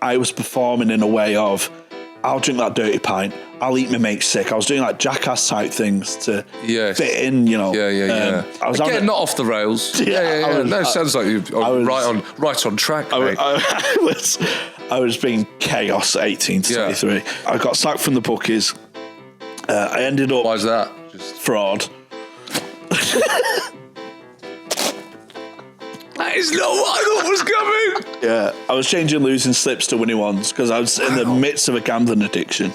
I was performing in a way of, I'll drink that dirty pint, I'll eat my mate sick. I was doing like jackass type things to fit in, you know. Yeah. I was Again, not off the rails. Yeah. Sounds like you're right on track, mate. I was being chaos at 18 to 23. I got sacked from the Bookies. I ended up... Why's that? Fraud. That is not what I thought was coming. Yeah, I was changing losing slips to winning ones because I was in the midst of a gambling addiction.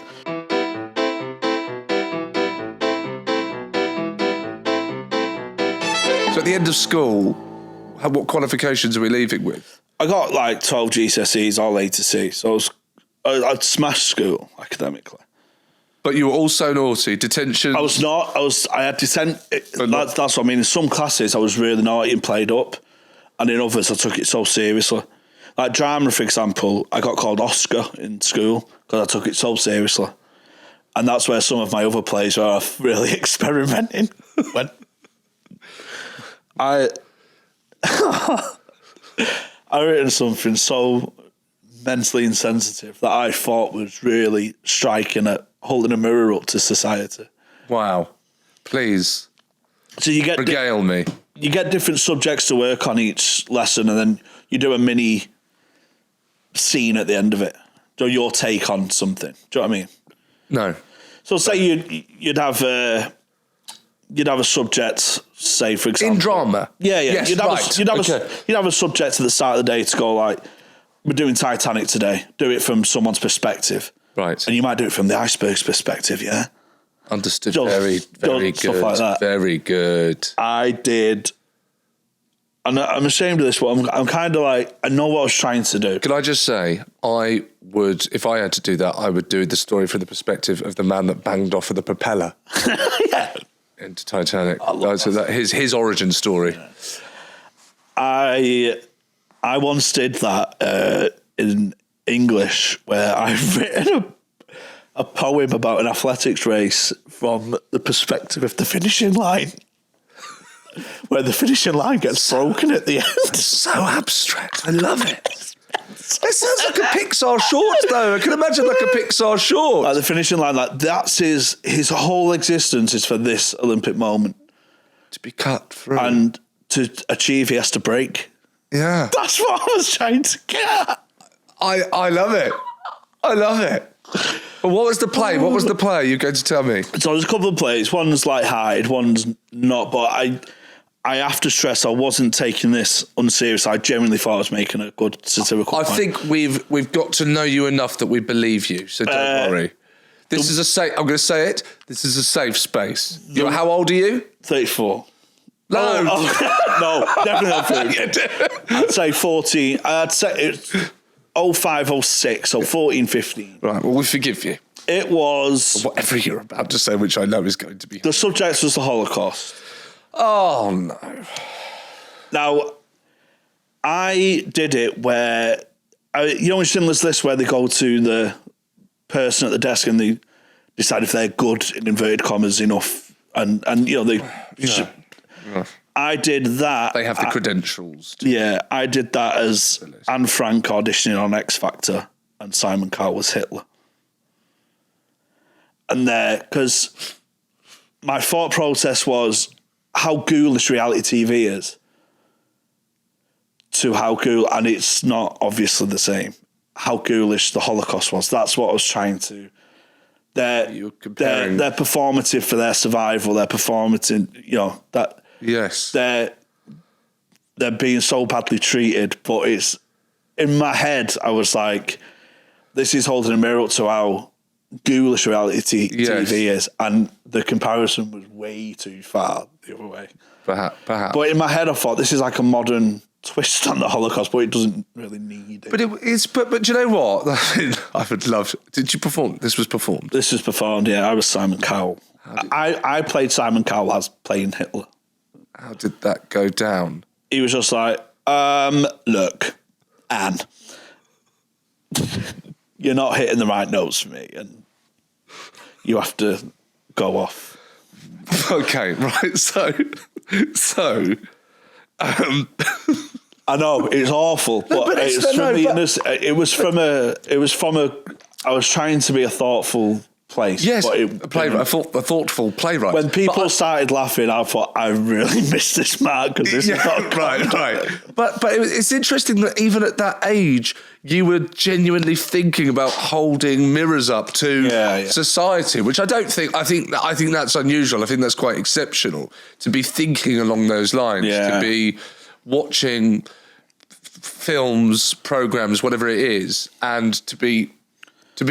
So at the end of school, what qualifications are we leaving with? I got like 12 GCSEs, all A to C, so I'd smashed school academically. But you were also naughty. Detention. I was not. I had detention. That's what I mean. In some classes, I was really naughty and played up. And in others, I took it so seriously. Like drama, for example, I got called Oscar in school because I took it so seriously. And that's where some of my other plays are really experimenting. When I written something so mentally insensitive that I thought was really striking at holding a mirror up to society. Wow. Please. So you get... Regale me. You get different subjects to work on each lesson, and then you do a mini scene at the end of it. Do your take on something. Do you know what I mean? No. So say you'd have a subject, say for example, in drama. Yeah. Yes, you'd have a subject at the start of the day to go like, we're doing Titanic today. Do it from someone's perspective, right? And you might do it from the iceberg's perspective. Yeah. Understood. Very good. Stuff like that. Very good. I did, and I'm ashamed of this, but I'm kind of like, I know what I was trying to do. Can I just say, I would, if I had to do that, I would do the story from the perspective of the man that banged off of the propeller into Titanic. So that his origin story. I once did that in English, where I've written a poem about an athletics race from the perspective of the finishing line, where the finishing line gets broken at the end. So abstract. I love it. It sounds like a Pixar short, though. I can imagine like a Pixar short. Like the finishing line, like that's his whole existence is for this Olympic moment. To be cut through. And to achieve, he has to break. Yeah. That's what I was trying to get. I love it. I love it. But what was the play? What was the play? You're going to tell me. So there's a couple of plays. One's light-hearted, one's not. But I have to stress I wasn't taking this unserious. I genuinely thought I was making a good satirical point. I think we've got to know you enough that we believe you. So don't worry. This is a safe. I'm going to say it. This is a safe space. How old are you? 34. No, no, definitely not 30. I'd say 14. I'd say it's 05, 06, so 14, 15. Right, well, we forgive you. It was... Whatever you're about to say, which I know is going to be... The subject was the Holocaust. Oh, no. Now, I did it where... you know in Schindler's List where they go to the person at the desk and they decide if they're good, in inverted commas, enough, and you know, they... Yeah. I did that. They have the credentials. Yeah, I did that as Anne Frank auditioning on X Factor and Simon Cowell was Hitler. And because my thought process was how ghoulish reality TV is to how ghoul, and it's not obviously the same, how ghoulish the Holocaust was. That's what I was trying to... They're performative for their survival. They're performative, you know, that... Yes. They're being so badly treated, but it's... In my head, I was like, this is holding a mirror up to how ghoulish reality TV is, and the comparison was way too far the other way. Perhaps. But in my head, I thought, this is like a modern twist on the Holocaust, but it doesn't really need it. But do you know what? I would love... Did you perform? This was performed? This was performed, yeah. I was Simon Cowell. I played Simon Cowell as playing Hitler. How did that go down? He was just like, look, Anne, you're not hitting the right notes for me, and you have to go off. Okay, right. So I know it's awful, but it was from a. I was trying to be a thoughtful place. Yes, but a thoughtful playwright. When people started laughing, I thought I really missed this mark because this is not right. But it's interesting that even at that age, you were genuinely thinking about holding mirrors up to society, which I don't think. I think that's unusual. I think that's quite exceptional to be thinking along those lines. To be watching films, programs, whatever it is, and to be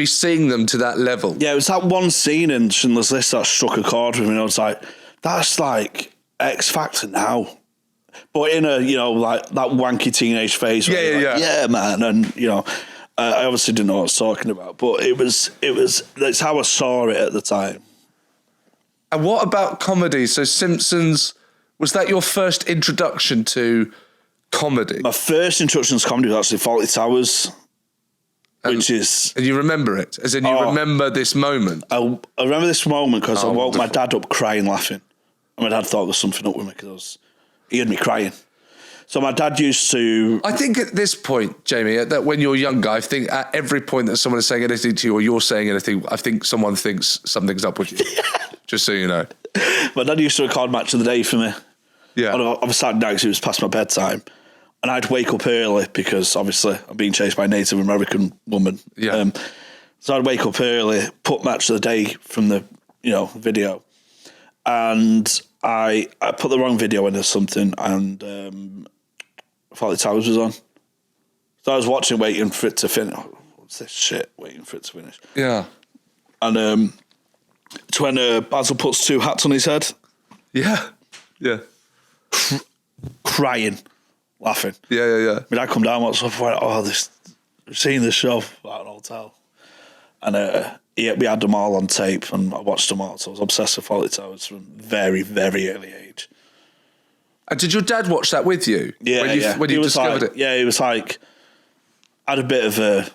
seeing them to that level. Yeah, it was that one scene in Schindler's List that struck a chord with me. I was like, that's like X Factor now. But in a, like that wanky teenage phase. Yeah, man. And, I obviously didn't know what I was talking about, but that's how I saw it at the time. And what about comedy? So Simpsons, was that your first introduction to comedy? My first introduction to comedy was actually Fawlty Towers. And you remember it? As in you remember this moment? I remember this moment because I woke my dad up crying, laughing. And my dad thought there was something up with me because he heard me crying. So my dad used to... I think at this point, Jamie, that when you're younger, I think at every point that someone is saying anything to you or you're saying anything, I think someone thinks something's up with you. Just so you know. My dad used to record Match of the Day for me. Yeah. I was sat down because it was past my bedtime. And I'd wake up early because obviously I'm being chased by a Native American woman. Yeah. So I'd wake up early, put Match of the Day from the video, and I put the wrong video in or something, and Fawlty Towers was on. So I was watching, waiting for it to finish. Oh, what's this shit? Waiting for it to finish. Yeah. And it's when Basil puts two hats on his head. Yeah. Yeah. Crying. Laughing. Yeah. My dad come down, what's up? I've seen this show at an hotel. And we had them all on tape and I watched them all. So I was obsessed with Fawlty Towers from very, very early age. And did your dad watch that with you? Yeah, when you discovered it? Yeah, he was like, I had a bit of a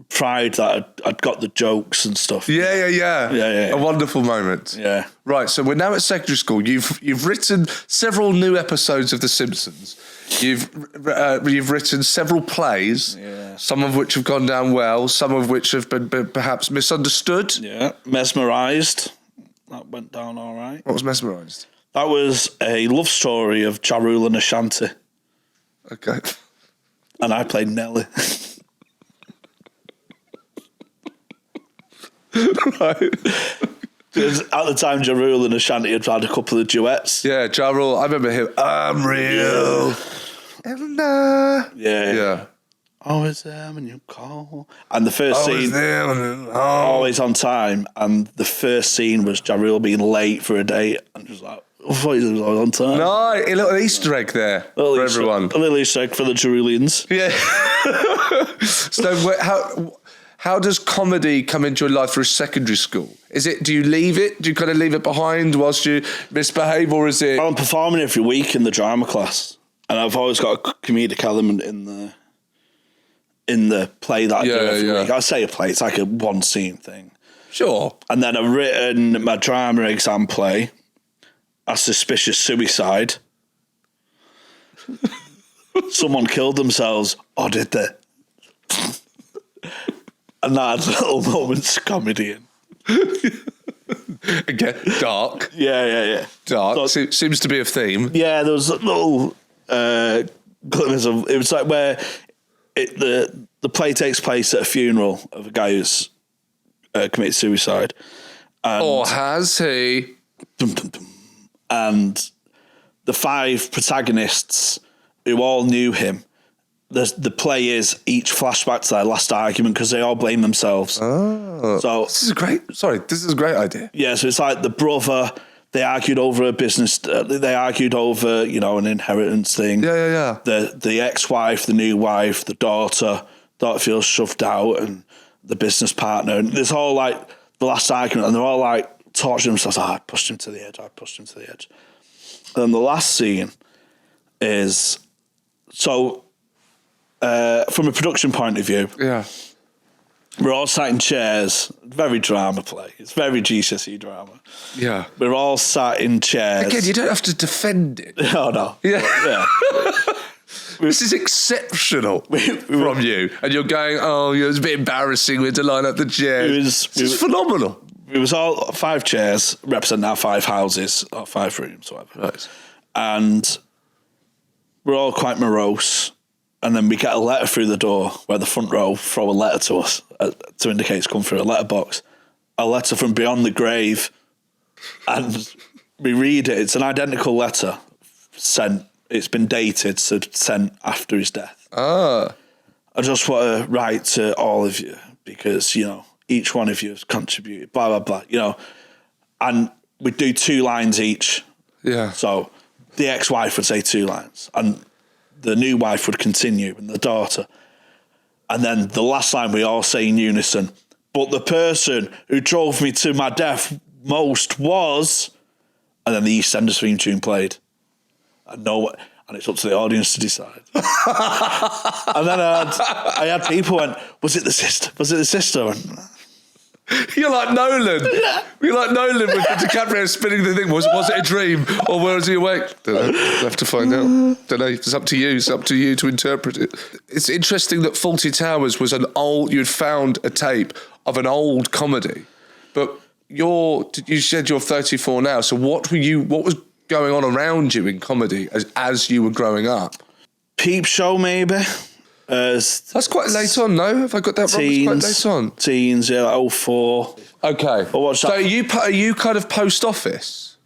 pride that I'd got the jokes and stuff. Yeah. A wonderful moment. Yeah. Right, so we're now at secondary school. You've written several new episodes of The Simpsons. You've written several plays, some of which have gone down well, some of which have been perhaps misunderstood. Yeah, Mesmerised. That went down all right. What was Mesmerised? That was a love story of Ja Rule and Ashanti. Okay. And I played Nelly. Right. Because at the time, Ja Rule and Ashanti had a couple of duets. Yeah, Ja Rule, I remember him. I'm real. Yeah. Always there when you call. And the first scene, always on time. And the first scene was Ja Rule being late for a date. And just like, I thought he was on time. No, a little Easter egg there for everyone. A little Easter egg for the Jerulians. Yeah. So how does comedy come into your life through secondary school? Do you leave it? Do you kind of leave it behind whilst you misbehave, or is it? I'm performing every week in the drama class, and I've always got a comedic element in the play that I do every week. I say a play; it's like a one scene thing. Sure. And then I've written my drama exam play, A Suspicious Suicide. Someone killed themselves, or did they? And that had little moments of comedy in. Again, dark. Yeah. Dark. Seems to be a theme. Yeah, there was little glimmers of... It was like where the play takes place at a funeral of a guy who's committed suicide. Or has he? And the 5 protagonists who all knew him, the play is each flashback to their last argument because they all blame themselves. Oh, so this is a great idea. Yeah, so it's like the brother, they argued over a business, they argued over, an inheritance thing. Yeah. The ex-wife, the new wife, the daughter feels shoved out, and the business partner. And there's all like the last argument, and they're all like torturing themselves. I pushed him to the edge. And then the last scene is, so... from a production point of view, we're all sat in chairs. Very drama play. It's very GCSE drama. Yeah, we're all sat in chairs. Again, you don't have to defend it. Oh no. Yeah. This is exceptional from you. And you're going, it was a bit embarrassing. We had to line up the chairs. It's phenomenal. It was all 5 chairs representing our 5 houses or 5 rooms, whatever. Right. And we're all quite morose. And then we get a letter through the door where the front row throw a letter to us to indicate it's come through a letterbox. A letter from beyond the grave. And we read it. It's an identical letter sent. It's been dated, so sent after his death. I just want to write to all of you because, each one of you has contributed, blah, blah, blah, And we'd do 2 lines each. Yeah. So the ex-wife would say 2 lines and the new wife would continue and the daughter. And then the last line we all say in unison, but the person who drove me to my death most was... And then the EastEnders theme tune played. And it's up to the audience to decide. And then I had people went, was it the sister? Was it the sister? And, you're like Nolan. Yeah. You're like Nolan with DiCaprio spinning the thing. Was it a dream or was he awake? Don't know. We'll have to find out. Don't know. It's up to you. It's up to you to interpret it. It's interesting that Fawlty Towers was you'd found a tape of an old comedy, but you said you're 34 now. So what was going on around you in comedy as you were growing up? Peep Show, maybe. That's quite late on, no? Have I got that wrong? It's quite late on. Teens, yeah, 04. Okay. So are you kind of post office?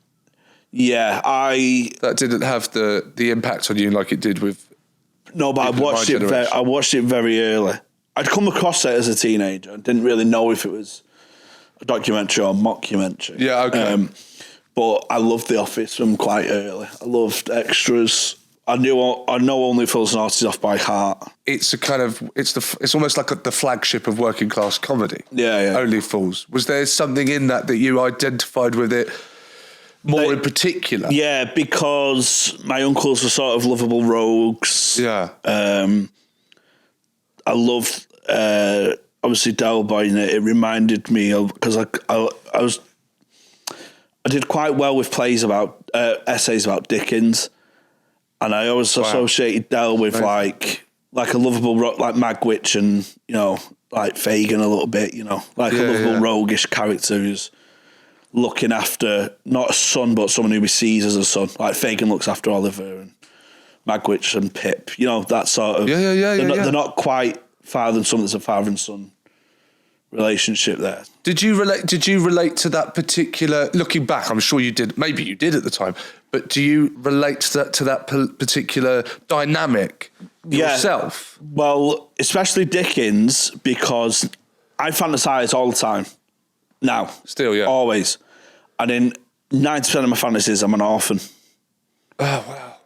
Yeah, That didn't have the impact on you like it did with... No, but I watched it very early. I'd come across it as a teenager. I didn't really know if it was a documentary or a mockumentary. Yeah, okay. But I loved The Office from quite early. I loved Extras. I know Only Fools and Horses off by heart. It's it's almost like the flagship of working class comedy. Yeah. Only Fools. Was there something in that you identified with it more in particular? Yeah, because my uncles were sort of lovable rogues. Yeah. I loved obviously Del Boy in it. It reminded me of because I did quite well with plays about essays about Dickens. And I always associated Del with like a lovable, like Magwitch and, like Fagin a little bit, like a lovable roguish character who's looking after not a son, but someone who he sees as a son. Like Fagin looks after Oliver and Magwitch and Pip, that sort of. They're not quite father and son, there's a father and son relationship there. Did you relate to that particular, looking back, I'm sure you did, maybe you did at the time, but do you relate to that particular dynamic yourself? Yeah, well, especially Dickens, because I fantasize all the time now. Still, yeah. Always. And in 90% of my fantasies, I'm an orphan. Oh, wow.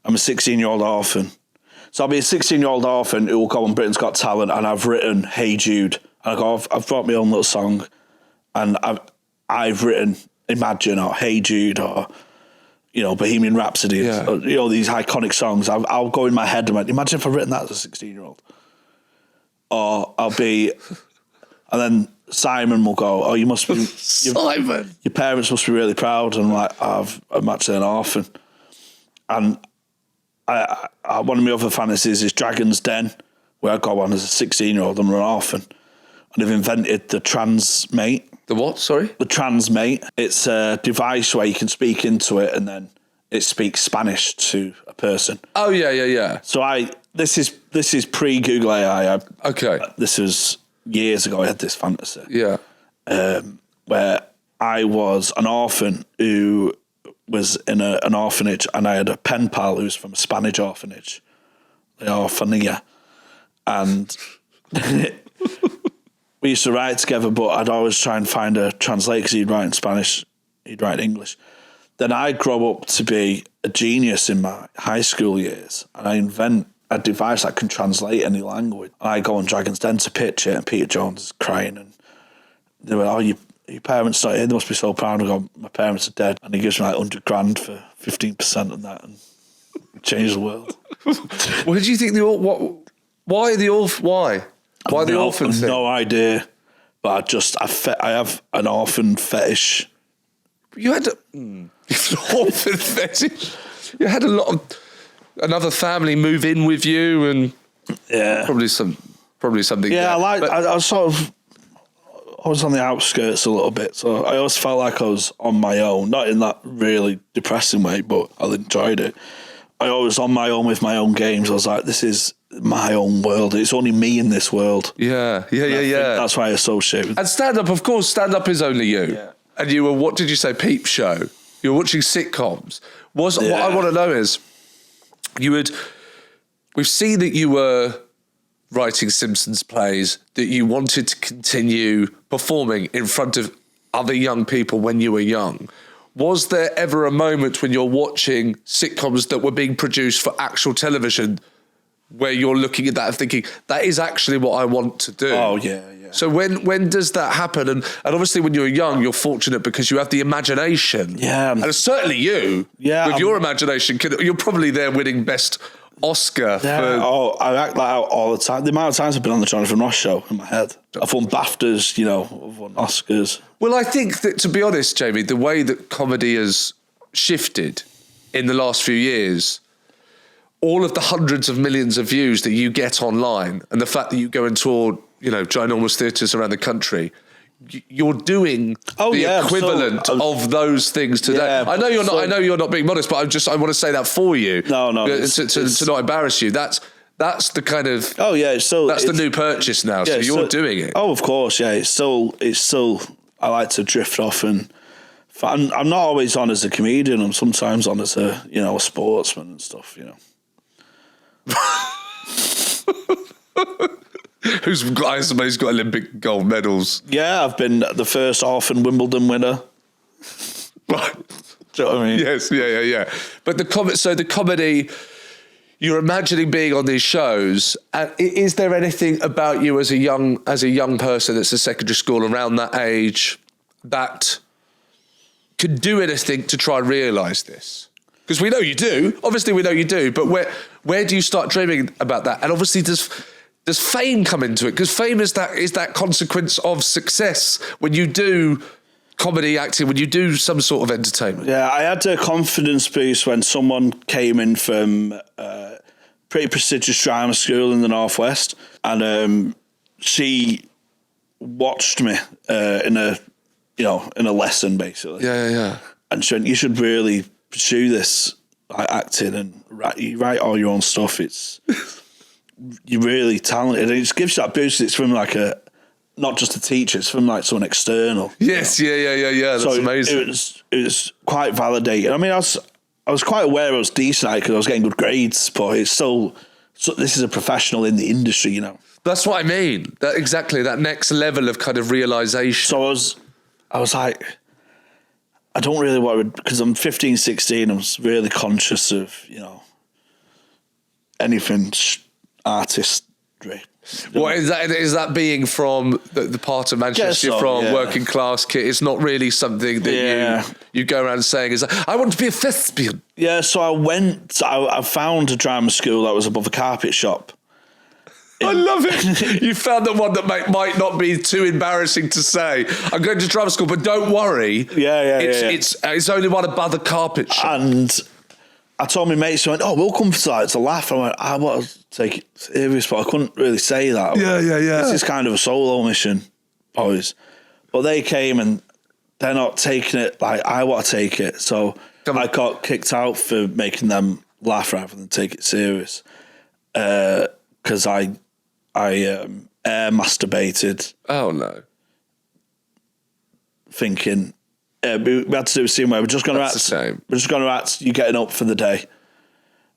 I'm a 16-year-old orphan. So I'll be a 16-year-old orphan who will go on Britain's Got Talent and I've written Hey Jude. And I've brought my own little song and I've written Imagine or Hey Jude or, Bohemian Rhapsody, or, these iconic songs. I'll go in my head and imagine if I'd written that as a 16-year-old. Or I'll be, and then Simon will go, oh, you must be, Simon. Your parents must be really proud. And I'm like, I'm actually an orphan. And one of my other fantasies is Dragon's Den, where I go on as a 16-year-old and I'm an orphan. And they've invented the transmate. The what, sorry? The transmate. It's a device where you can speak into it and then it speaks Spanish to a person. Oh, yeah. So this is pre-Google AI. Okay. This was years ago I had this fantasy. Yeah. Where I was an orphan who was in an orphanage and I had a pen pal who was from a Spanish orphanage. The Orphanilla. And... we used to write together, but I'd always try and find a translator because he'd write in Spanish, he'd write in English. Then I grow up to be a genius in my high school years, and I invent a device that can translate any language. And I go on Dragon's Den to pitch it, and Peter Jones is crying, and they were, your parents not here, they must be so proud. I go, my parents are dead, and he gives me like $100,000 for 15% of that, and change the world. What did you think why the orphan thing? No idea, but I have an orphan fetish. You had an orphan fetish. You had a lot of. another family move in with you, and probably something. Yeah, there. I was sort of. I was on the outskirts a little bit, so I always felt like I was on my own. Not in that really depressing way, but I enjoyed it. I was on my own with my own games. I was like, this is my own world. It's only me in this world. Yeah. That's why I associate with it. And stand-up, of course, stand-up is only you. Yeah. And you were, what did you say, Peep Show? You were watching sitcoms. What I want to know is, we've seen that you were writing Simpsons plays, that you wanted to continue performing in front of other young people when you were young. Was there ever a moment when you're watching sitcoms that were being produced for actual television where you're looking at that and thinking, that is actually what I want to do? Oh, yeah. So when does that happen? And obviously when you're young, you're fortunate because you have the imagination. Yeah. And certainly you, with your imagination, you're probably there winning Best Oscar. Yeah. I act that out all the time. The amount of times I've been on the Jonathan Ross show in my head. I've won BAFTAs, I've won Oscars. Well, I think that, to be honest, Jamie, the way that comedy has shifted in the last few years, all of the hundreds of millions of views that you get online and the fact that you go and tour, ginormous theatres around the country, you're doing equivalent of those things today. Yeah, I know you're not. I know you're not being modest, but I want to say that for you. No. To not embarrass you. That's the kind of. Oh yeah. So that's the new purchase now. Yeah, so you're doing it. Oh, of course. Yeah. It's still. I like to drift off, and I'm not always on as a comedian. I'm sometimes on as a a sportsman and stuff. Who's got Olympic gold medals? Yeah, I've been the first orphan Wimbledon winner. Right. Do you know what I mean? Yes, yeah. But the comedy, you're imagining being on these shows. And is there anything about you as a young person that's in secondary school around that age that could do anything to try and realise this? Because we know you do. Obviously, we know you do. But where do you start dreaming about that? And obviously, does fame come into it? Because fame is that consequence of success when you do comedy acting, when you do some sort of entertainment. Yeah, I had a confidence boost when someone came in from pretty prestigious drama school in the Northwest, and she watched me in a lesson basically. Yeah. And she went, "You should really pursue this, like acting, and write all your own stuff. You're really talented." And it just gives you that boost. It's from not just a teacher, it's from like someone external. Yes, yeah. That's amazing. It was quite validating. I mean, I was quite aware I was decent at it because I was getting good grades, but it's still, this is a professional in the industry, That's what I mean. That next level of kind of realisation. So I was like, I don't really want to, because I'm 15, 16, I was really conscious of, anything artistry. What is that? Is that being from the part of Manchester you're from, working class kid? It's not really something that you go around saying, I want to be a thespian. Yeah, so I found a drama school that was above a carpet shop. I love it. You found the one that might not be too embarrassing to say. I'm going to drama school, but don't worry. It's only one above the carpet shop. And I told my mates, went, "Oh, we'll come for that to laugh." I went, "I want to take it serious," but I couldn't really say that. Yeah. This is kind of a solo mission, boys. But they came and they're not taking it like I want to take it. So I got kicked out for making them laugh rather than take it serious. Because I air masturbated. Oh no! Thinking we had to do a scene where we're just going to act. You getting up for the day,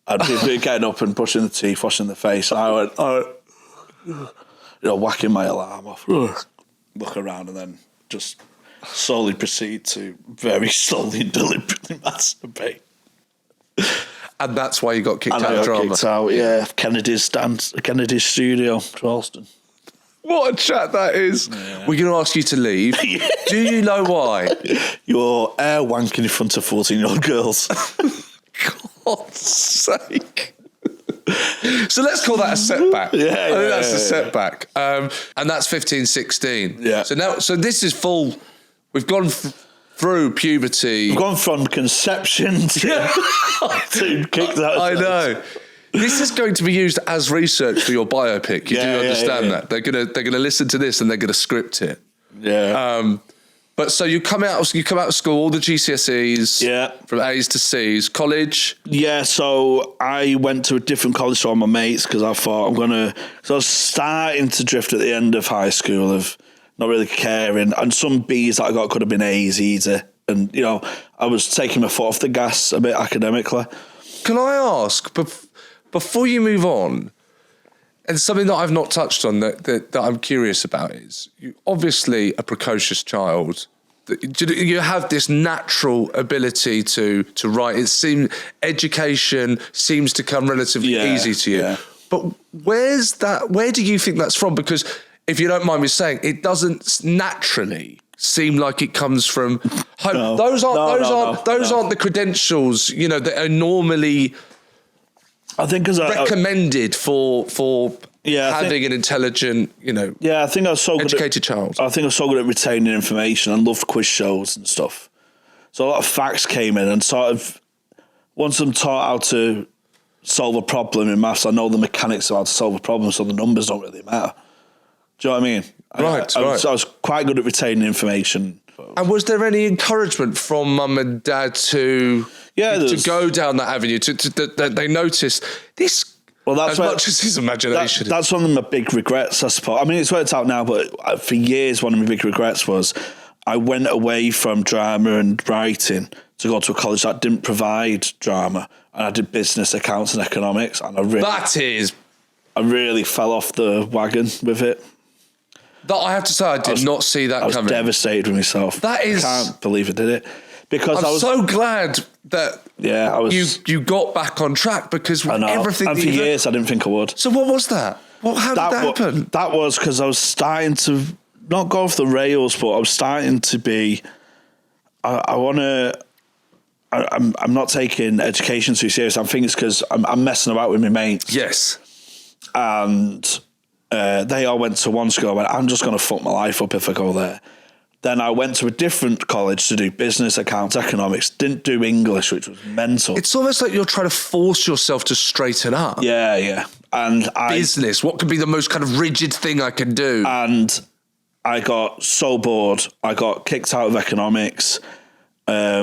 and people getting up and brushing the teeth, washing the face. And I went, whacking my alarm off, look around, and then just slowly proceed to very slowly and deliberately masturbate. And that's why you got kicked out of drama. Kicked out, yeah. Kennedy's studio, Charleston. What a chat that is. Yeah. We're going to ask you to leave. Do you know why? You're air wanking in front of 14-year-old girls. God's sake. So let's call that a setback. I think that's a setback. And that's 15, 16. Yeah. So this is full. We've gone through puberty. We've gone from conception to kicked out. I know. This is going to be used as research for your biopic. You do understand that they're gonna listen to this and they're gonna script it. Yeah. But so you come out of school, all the GCSEs. Yeah. From A's to C's. College. Yeah. So I went to a different college to all my mates because I thought So I was starting to drift at the end of high school of not really caring, and some B's that I got could have been A's easy, and I was taking my foot off the gas a bit academically. Can I ask, before you move on, and something that I've not touched on that I'm curious about is, you're obviously a precocious child. You have this natural ability to write. It seems education seems to come relatively easy to you. Yeah. But where do you think that's from? Because if you don't mind me saying, it doesn't naturally seem like it comes from home. No. Those aren't the credentials, that are normally I think recommended for having an intelligent, Yeah, I think I was so educated child. I think I was so good at retaining information and loved quiz shows and stuff. So a lot of facts came in, and sort of once I'm taught how to solve a problem in maths, I know the mechanics of how to solve a problem, so the numbers don't really matter. Do you know what I mean? Right, I was quite good at retaining information. And was there any encouragement from mum and dad to go down that avenue? That they noticed this? Well, that's much as his imagination. That's one of my big regrets, I suppose. I mean, it's worked out now, but for years, one of my big regrets was I went away from drama and writing to go to a college that didn't provide drama, and I did business, accounts, and economics, and I really fell off the wagon with it. I have to say, I did not see that coming. I was devastated with myself. I can't believe I did it. Because I'm so glad that you got back on track, because everything. And for years, I didn't think I would. So what was that? How did that happen? That was because I was starting to not go off the rails, but I was starting to be. I'm not taking education too serious. I think it's because I'm messing about with my mates. Yes. And they all went to one school. I went, I'm just going to fuck my life up if I go there. Then I went to a different college to do business, accounts, economics. Didn't do English, which was mental. It's almost like you're trying to force yourself to straighten up. Yeah. And business, what could be the most kind of rigid thing I can do? And I got so bored. I got kicked out of economics. I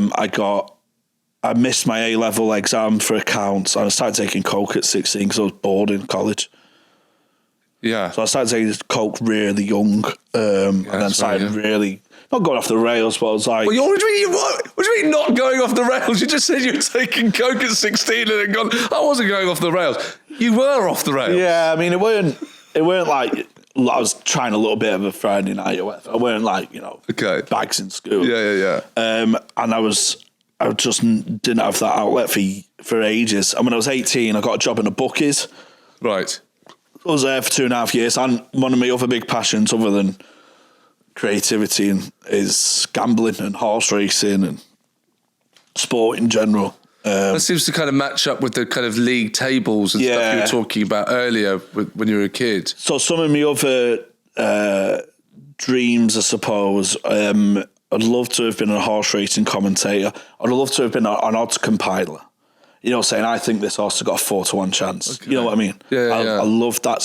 missed my A-level exam for accounts, and I started taking coke at 16 because I was bored in college. Yeah. So I started taking coke really young, and then started really not going off the rails, but I was like... Well, what do you mean not going off the rails? You just said you were taking coke at 16 and then gone, I wasn't going off the rails. You were off the rails. Yeah, I mean, it weren't like... I was trying a little bit of a Friday night or whatever. I weren't like, bags in school. Yeah. And I just didn't have that outlet for ages. And when I was 18, I got a job in a Bookies. Right. I was there for 2.5 years, and one of my other big passions, other than creativity, is gambling and horse racing and sport in general. That seems to kind of match up with the kind of league tables and stuff you were talking about earlier when you were a kid. So some of my other dreams, I suppose, I'd love to have been a horse racing commentator. I'd love to have been an odds compiler. Saying, I think this horse has got a 4-1 chance. Okay. You know what I mean? I love that.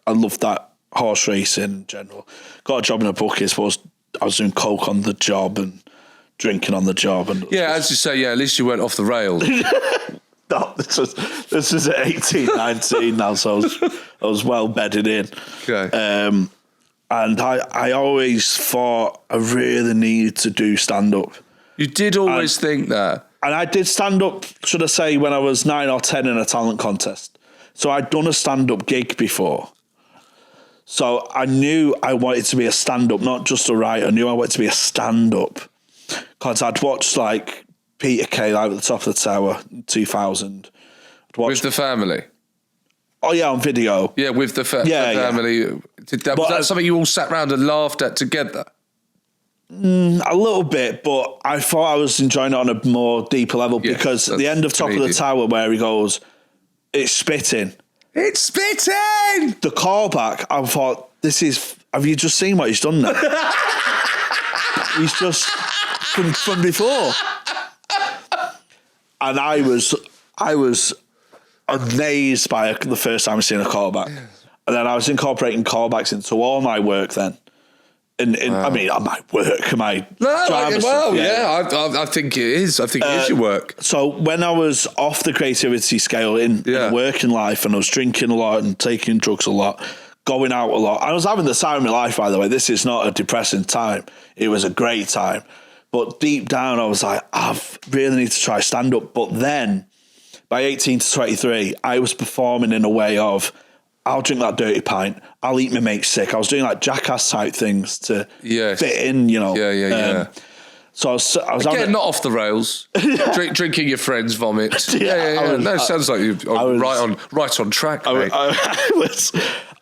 I love that horse racing in general. Got a job in a Bookies, but I was doing coke on the job and drinking on the job. And as you say, at least you weren't off the rails. No, this was at 18, 19 now, so I was well bedded in. Okay. And I always thought I really needed to do stand-up. You did always think that? And I did stand-up, should I say, when I was 9 or 10 in a talent contest. So I'd done a stand-up gig before. So I knew I wanted to be a stand-up, not just a writer. I knew I wanted to be a stand-up. Because I'd watched, Peter Kay live at the top of the tower in 2000. With the family? Oh, yeah, on video. Yeah, with the family. Was that something you all sat around and laughed at together? A little bit, but I thought I was enjoying it on a more deeper level, because at the end of Top of the Tower, where he goes, it's spitting. It's spitting! The callback, I thought, have you just seen what he's done there? He's just from before. And I was amazed by the first time I seen a callback. And then I was incorporating callbacks into all my work then. I mean, my work, my drama stuff. I think it is. I think it is your work. So when I was off the creativity scale in working life, and I was drinking a lot and taking drugs a lot, going out a lot. I was having the time of my life, by the way. This is not a depressing time. It was a great time. But deep down, I was like, I really need to try stand-up. But then, by 18 to 23, I was performing in a way of, I'll drink that dirty pint, I'll eat my mate sick. I was doing like jackass type things to fit in, you know. Yeah. So I was again, not off the rails. Drinking your friend's vomit. No, sounds like you're right on track, mate.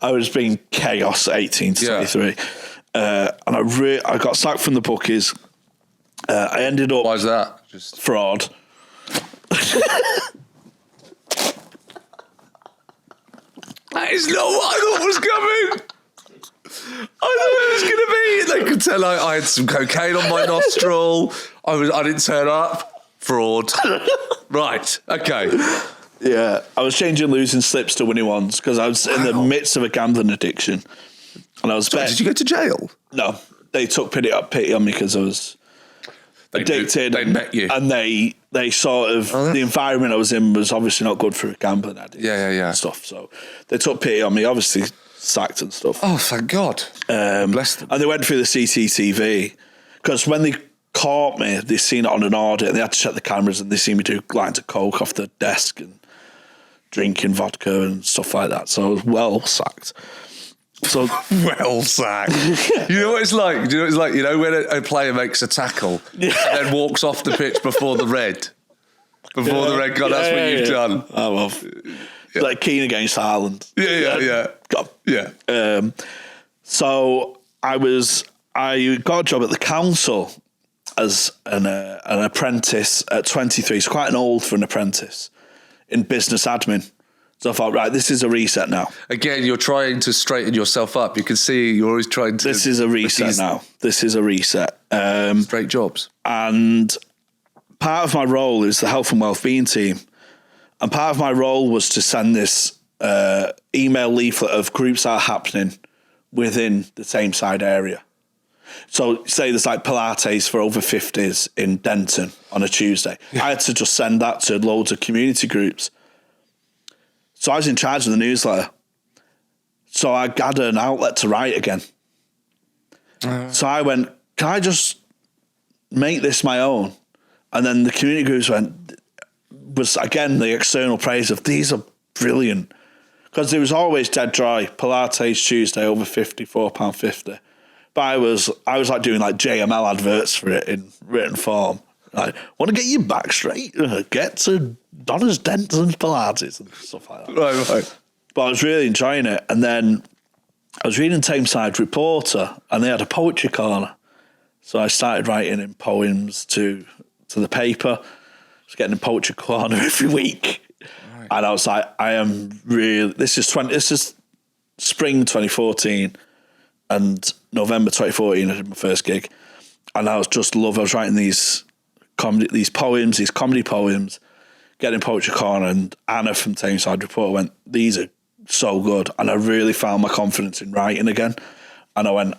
I was being chaos at 18 to 23. And I got sacked from the Bookies. I ended up... Why is that? Just fraud. That is not what I thought was coming. I thought it was going to be. They could tell I had some cocaine on my nostril. I didn't turn up. Fraud. Right. Okay. Yeah. I was changing losing slips to winning ones because I was in the midst of a gambling addiction. And I was did you go to jail? No. They took pity on me because I was addicted. They met you. And they sort of, the environment I was in was obviously not good for a gambling addict. Yeah. Stuff. So they took pity on me, obviously sacked and stuff. Oh, thank God. Bless them. And they went through the CCTV because when they caught me, they seen it on an audit and they had to check the cameras and they seen me do lines of coke off the desk and drinking vodka and stuff like that. So I was well sacked. So well sacked. You know what it's like? Do you know what it's like? You know when a player makes a tackle and then walks off the pitch before the red? Before the red card, that's what you've done. Oh, well. Like Keane against Haaland. Yeah. So I got a job at the council as an apprentice at 23. It's quite an old for an apprentice in business admin. So I thought, right, this is a reset now. Again, you're trying to straighten yourself up. You can see you're always trying to... This is a reset now. This is a reset. Straight jobs. And part of my role is the health and wellbeing team. And part of my role was to send this email leaflet of groups that are happening within the same side area. So say there's like Pilates for over 50s in Denton on a Tuesday. I had to just send that to loads of community groups. So I was in charge of the newsletter. So I gathered an outlet to write again. So I went, can I just make this my own? And then the community groups was again the external praise of these are brilliant. Because there was always dead dry. Pilates Tuesday over £54.50. But I was like doing like JML adverts for it in written form. Like, want to get your back straight? Get to Donna's Denton's Pilates and stuff like that. Right. But I was really enjoying it. And then I was reading Tameside Reporter and they had a poetry corner. So I started writing in poems to the paper. I was getting a poetry corner every week. Right. And I was like, this is spring 2014 and November 2014 I did my first gig. And I was writing these comedy poems, getting poetry corner, and Anna from Tameside Reporter went, these are so good. And I really found my confidence in writing again. And I went,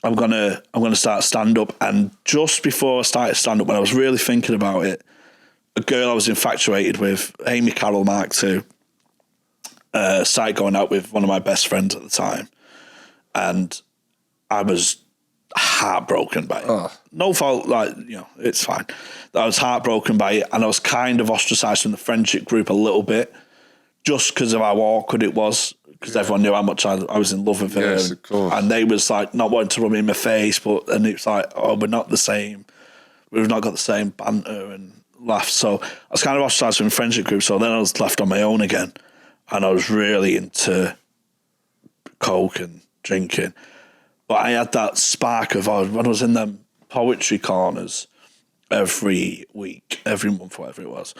I'm gonna start stand-up. And just before I started stand-up, when I was really thinking about it, a girl I was infatuated with, Amy Carroll Mark II, started going out with one of my best friends at the time. And I was heartbroken by it. Oh. No fault, it's fine. I was heartbroken by it, and I was kind of ostracised from the friendship group a little bit, just because of how awkward it was, because everyone knew how much I was in love with her. Yes, of course. And they was like not wanting to rub me in my face, and it's like, oh, we're not the same. We've not got the same banter and laughs. So I was kind of ostracised from the friendship group. So then I was left on my own again, and I was really into coke and drinking. But I had that spark of, when I was in them poetry corners every week, every month, whatever it was,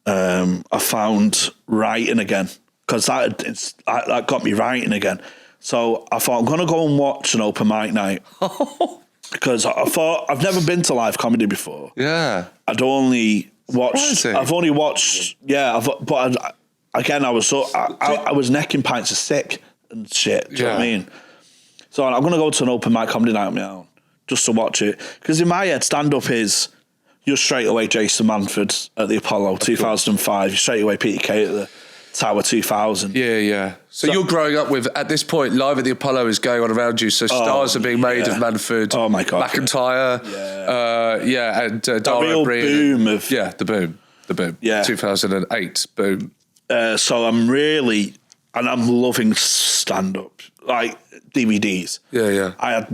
I found writing again, because that got me writing again. So I thought, I'm going to go and watch an open mic night because I thought I've never been to live comedy before. Yeah. I've only watched. Yeah. I was necking pints of sick and shit. Do you know what I mean? So I'm going to go to an open mic comedy night on my own just to watch it. Because in my head, stand-up is you're straight away Jason Manford at the Apollo 2005. You're straight away Peter Kay at the Tower 2000. Yeah. So you're growing up with, at this point, Live at the Apollo is going on around you. So stars are being made of Manford. Oh my God. McIntyre. And Dara real boom of... Yeah, the boom. Yeah. 2008 boom. So I'm loving stand-up. Like DVDs. Yeah. I had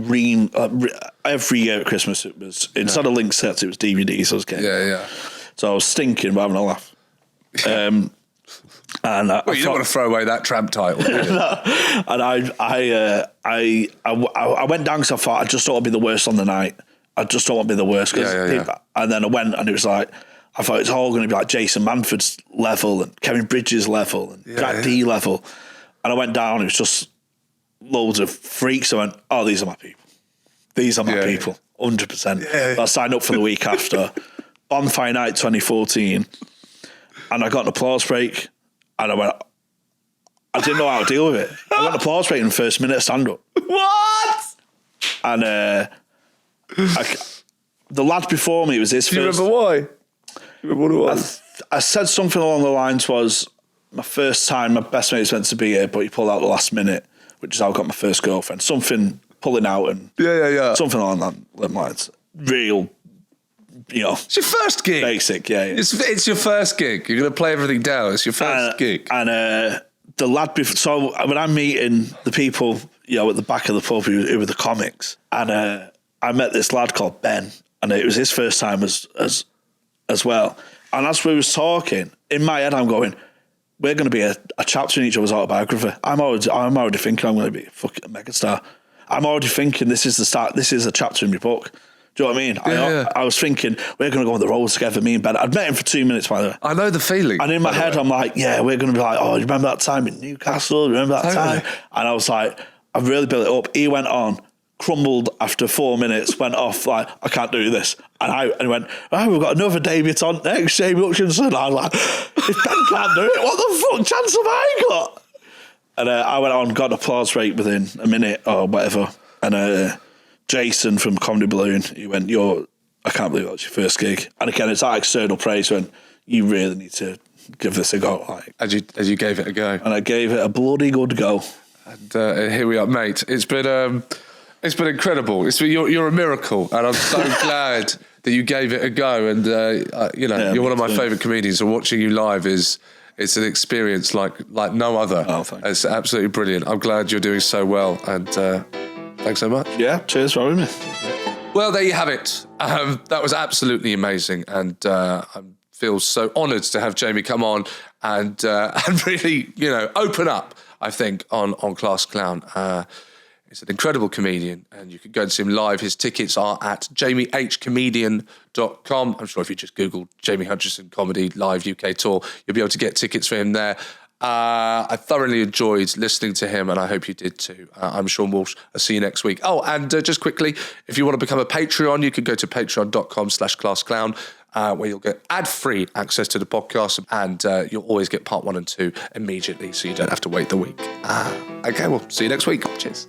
every year at Christmas, it was, instead of link sets, it was DVDs I was getting. Yeah. So I was stinking but having a laugh. And you don't want to throw away that tramp title, do you? No. And I went down because I thought I just don't want to be the worst on the night. I just don't want to be the worst. And then I went and it was like, I thought it's all going to be like Jason Manford's level and Kevin Bridges' level and Jack D level. And I went down, it was just loads of freaks. I went, oh, these are my people. These are my people, 100%. I signed up for the week after. Bonfire Night 2014. And I got an applause break. And I went, I didn't know how to deal with it. I got an applause break in the first minute of stand-up. What? And the lad before me, it was his first... Do you remember why? You remember what it was? I said something along the lines was, my first time, my best mate was meant to be here, but he pulled out the last minute, which is how I got my first girlfriend. Something pulling out and... Yeah. Something along that lines. Real... It's your first gig. Basic, yeah. It's your first gig. You're going to play everything down. It's your first gig. And the lad before... So when I'm meeting the people, at the back of the pub who were the comics, and I met this lad called Ben, and it was his first time as well. And as we was talking, in my head I'm going, we're going to be a chapter in each other's autobiography. I'm already thinking I'm going to be a fucking megastar. I'm already thinking this is the start. This is a chapter in my book. Do you know what I mean? Yeah. I was thinking, we're going to go on the road together, me and Ben. I'd met him for 2 minutes, by the way. I know the feeling. And in my head, I'm like, we're going to be like, oh, you remember that time in Newcastle? Remember that time? And I was like, I've really built it up. He went on, crumbled after 4 minutes, went off like, I can't do this. And he went, we've got another debutant next, Jamie Hutchinson. I was like, if Ben can't do it, what the fuck chance have I got? And I went on, got an applause rate within a minute or whatever. And Jason from Comedy Balloon, he went, I can't believe that's your first gig. And again, it's that external praise when you really need to give this a go. Like, as you gave it a go. And I gave it a bloody good go. And here we are, mate. It's been incredible. You're a miracle, and I'm so glad that you gave it a go. And you're one of my favourite comedians. And watching you live it's an experience like no other. Oh, thank you. It's absolutely brilliant. I'm glad you're doing so well, and thanks so much. Yeah, cheers for having me. Well, there you have it. That was absolutely amazing, and I feel so honoured to have Jamie come on and really, open up. I think on Class Clown. He's an incredible comedian, and you can go and see him live. His tickets are at jamiehcomedian.com. I'm sure if you just Google Jamie Hutchinson Comedy Live UK Tour, you'll be able to get tickets for him there. I thoroughly enjoyed listening to him, and I hope you did too. I'm Sean Walsh. I'll see you next week. Oh, and just quickly, if you want to become a Patreon, you can go to patreon.com/classclown, where you'll get ad-free access to the podcast, and you'll always get part 1 and 2 immediately, so you don't have to wait the week. Okay, well, see you next week. Cheers.